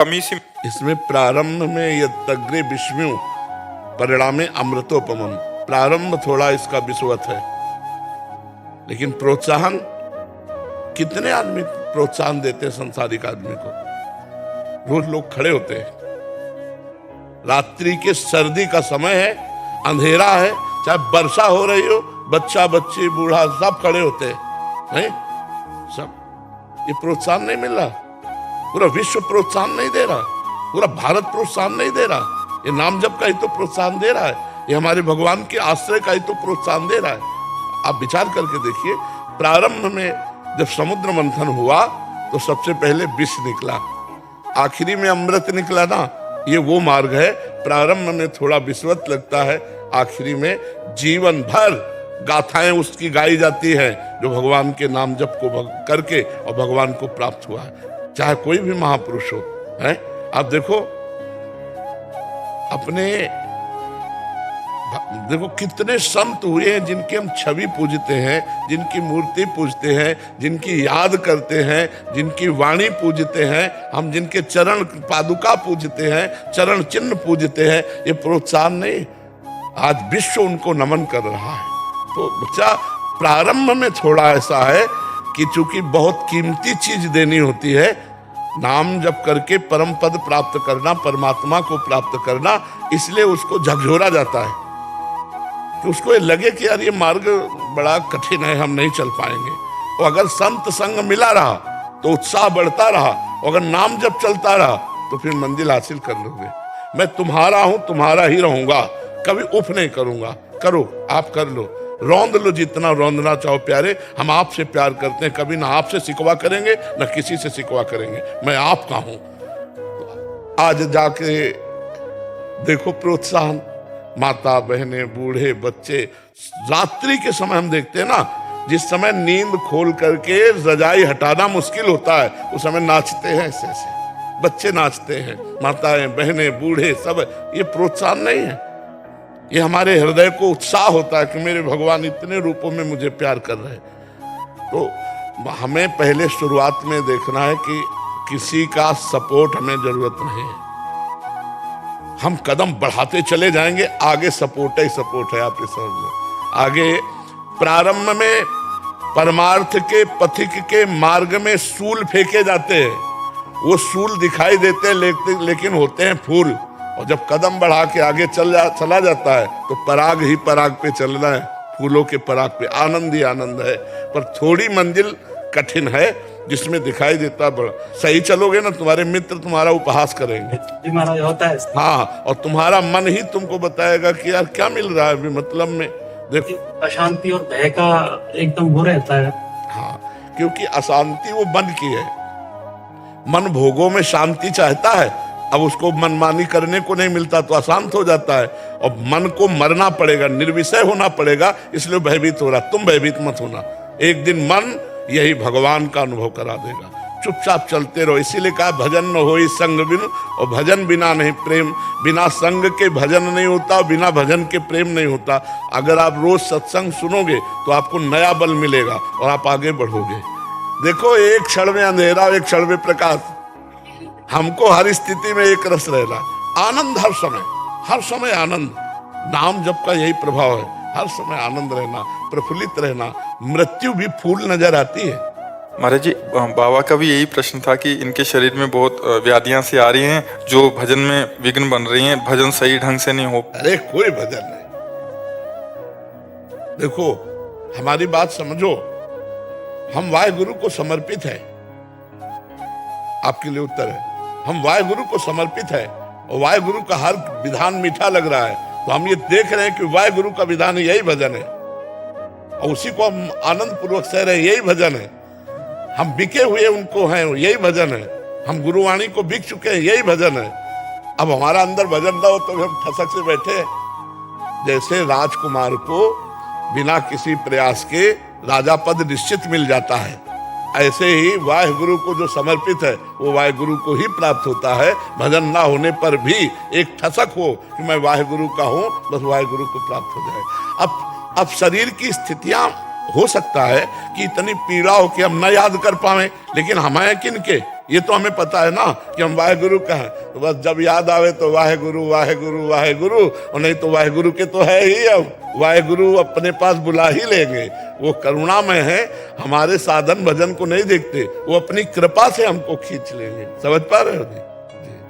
इसमें प्रारंभ में यत्तग्रे विष्णु परिणामे अमृतोपमम, प्रारंभ थोड़ा इसका विषवत है, लेकिन प्रोत्साहन कितने आदमी प्रोत्साहन देते हैं संसारिक आदमी को। रोज लोग खड़े होते हैं, रात्रि के सर्दी का समय है, अंधेरा है, चाहे वर्षा हो रही हो, बच्चा बच्ची बूढ़ा सब खड़े होते हैं, नहीं सब। ये प्रोत्साहन नहीं मिल रहा, पूरा विश्व प्रोत्साहन नहीं दे रहा, पूरा भारत प्रोत्साहन नहीं दे रहा। ये नाम जप का ही तो प्रोत्साहन दे रहा है, ये हमारे भगवान के आश्रय का ही तो प्रोत्साहन दे रहा है। आप विचार करके देखिए, प्रारंभ में जब समुद्र मंथन हुआ तो सबसे पहले विष निकला, आखिरी में अमृत निकला ना। ये वो मार्ग है, प्रारंभ में थोड़ा विषवत लगता है, आखिरी में जीवन भर गाथाएं उसकी गाई जाती हैं जो भगवान के नाम जप को करके और भगवान को प्राप्त हुआ है, चाहे कोई भी महापुरुष हो। है आप देखो, देखो कितने संत हुए हैं जिनकी हम छवि पूजते हैं, जिनकी मूर्ति पूजते हैं, जिनकी याद करते हैं, जिनकी वाणी पूजते हैं, हम जिनके चरण पादुका पूजते हैं, चरण चिन्ह पूजते हैं। ये प्रोत्साहन नहीं, आज विश्व उनको नमन कर रहा है। तो बच्चा, प्रारंभ में थोड़ा ऐसा है कि चूंकि बहुत कीमती चीज देनी होती है, नाम जप करके परम पद प्राप्त करना, परमात्मा को प्राप्त करना, इसलिए उसको झकझोरा जाता है कि उसको ये लगे कि यार ये मार्ग बड़ा कठिन है, हम नहीं चल पाएंगे। और अगर संत संग मिला रहा तो उत्साह बढ़ता रहा, अगर नाम जप चलता रहा तो फिर मंजिल हासिल कर लोगे। मैं तुम्हारा हूं, तुम्हारा ही रहूंगा, कभी उफ नहीं करूंगा। करो, आप कर लो, रौंद लो जितना रौंदना चाहो प्यारे, हम आपसे प्यार करते हैं, कभी ना आपसे सिकवा करेंगे ना किसी से सिकवा करेंगे, मैं आपका हूं। आज जाके देखो प्रोत्साहन, माता बहने बूढ़े बच्चे, रात्रि के समय हम देखते हैं ना, जिस समय नींद खोल करके रजाई हटाना मुश्किल होता है, उस समय नाचते हैं, ऐसे ऐसे बच्चे नाचते हैं, माताएं बहने बूढ़े सब। ये प्रोत्साहन नहीं है, ये हमारे हृदय को उत्साह होता है कि मेरे भगवान इतने रूपों में मुझे प्यार कर रहे हैं। तो हमें पहले शुरुआत में देखना है कि किसी का सपोर्ट हमें जरूरत नहीं है, हम कदम बढ़ाते चले जाएंगे, आगे सपोर्ट ही सपोर्ट है। आप ये समझ लो, आगे प्रारंभ में परमार्थ के पथिक के मार्ग में सूल फेंके जाते हैं, वो सूल दिखाई देते हैं लेकिन होते हैं फूल। और जब कदम बढ़ा के आगे चला जाता है तो पराग ही पराग पे चलना है, फूलों के पराग पे आनंद ही आनंद है। पर थोड़ी मंजिल कठिन है जिसमें दिखाई देता बड़ा। सही चलोगे ना, तुम्हारे मित्र तुम्हारा उपहास करेंगे, होता है। हाँ, और तुम्हारा मन ही तुमको बताएगा कि यार क्या मिल रहा है मतलब में। देखो, अशांति और भय का एकदम वो रहता है। हाँ, क्योंकि अशांति वो मन की है, मन भोगों में शांति चाहता है, अब उसको मनमानी करने को नहीं मिलता तो अशांत हो जाता है, और मन को मरना पड़ेगा, निर्विषय होना पड़ेगा, इसलिए भयभीत हो रहा। तुम भयभीत मत होना, एक दिन मन यही भगवान का अनुभव करा देगा। चुपचाप चलते रहो, इसीलिए कहा भजन न होई संग बिनु, और भजन बिना नहीं प्रेम, बिना संग के भजन नहीं होता, बिना भजन के प्रेम नहीं होता। अगर आप रोज सत्संग सुनोगे तो आपको नया बल मिलेगा और आप आगे बढ़ोगे। देखो, एक क्षण में अंधेरा, एक क्षण में प्रकाश, हमको हर स्थिति में एक रस रहना, आनंद हर समय आनंद। नाम जप का यही प्रभाव है, हर समय आनंद रहना, प्रफुल्लित रहना। मृत्यु भी फूल नजर आती है। महाराज जी, बाबा का भी यही प्रश्न था कि इनके शरीर में बहुत व्याधियां सी आ रही हैं जो भजन में विघ्न बन रही हैं, भजन सही ढंग से नहीं हो। अरे कोई भजन नहीं, देखो हमारी बात समझो, हम वाहेगुरु को समर्पित है। आपके लिए उत्तर है, हम वाहेगुरु को समर्पित है, और वाहेगुरु का हर विधान मीठा लग रहा है, तो हम ये देख रहे हैं कि वाहेगुरु का विधान यही भजन है, और उसी को हम आनंद पूर्वक सह रहे हैं, यही भजन है। हम बिके हुए उनको हैं, यही भजन है। हम गुरुवाणी को बिक चुके हैं, यही भजन है। अब हमारा अंदर भजन ना हो तो हम ठसक से बैठे हैं। जैसे राजकुमार को बिना किसी प्रयास के राजा पद निश्चित मिल जाता है, ऐसे ही वाहेगुरु को जो समर्पित है वो वाहेगुरु को ही प्राप्त होता है। भजन ना होने पर भी एक ठसक हो कि मैं वाहेगुरु का हूं, बस वाहेगुरु को प्राप्त हो जाए। अब शरीर की स्थितियां हो सकता है कि इतनी पीड़ा हो कि हम न याद कर पाए, लेकिन हमें किनके ये तो हमें पता है ना कि हम वाहे गुरु का है, तो बस जब याद आवे तो वाहे गुरु वाहे गुरु वाहे गुरु, और नहीं तो वाहे गुरु के तो है ही, अब वाहे गुरु अपने पास बुला ही लेंगे। वो करुणामय है, हमारे साधन भजन को नहीं देखते, वो अपनी कृपा से हमको खींच लेंगे। समझ पा रहे हो?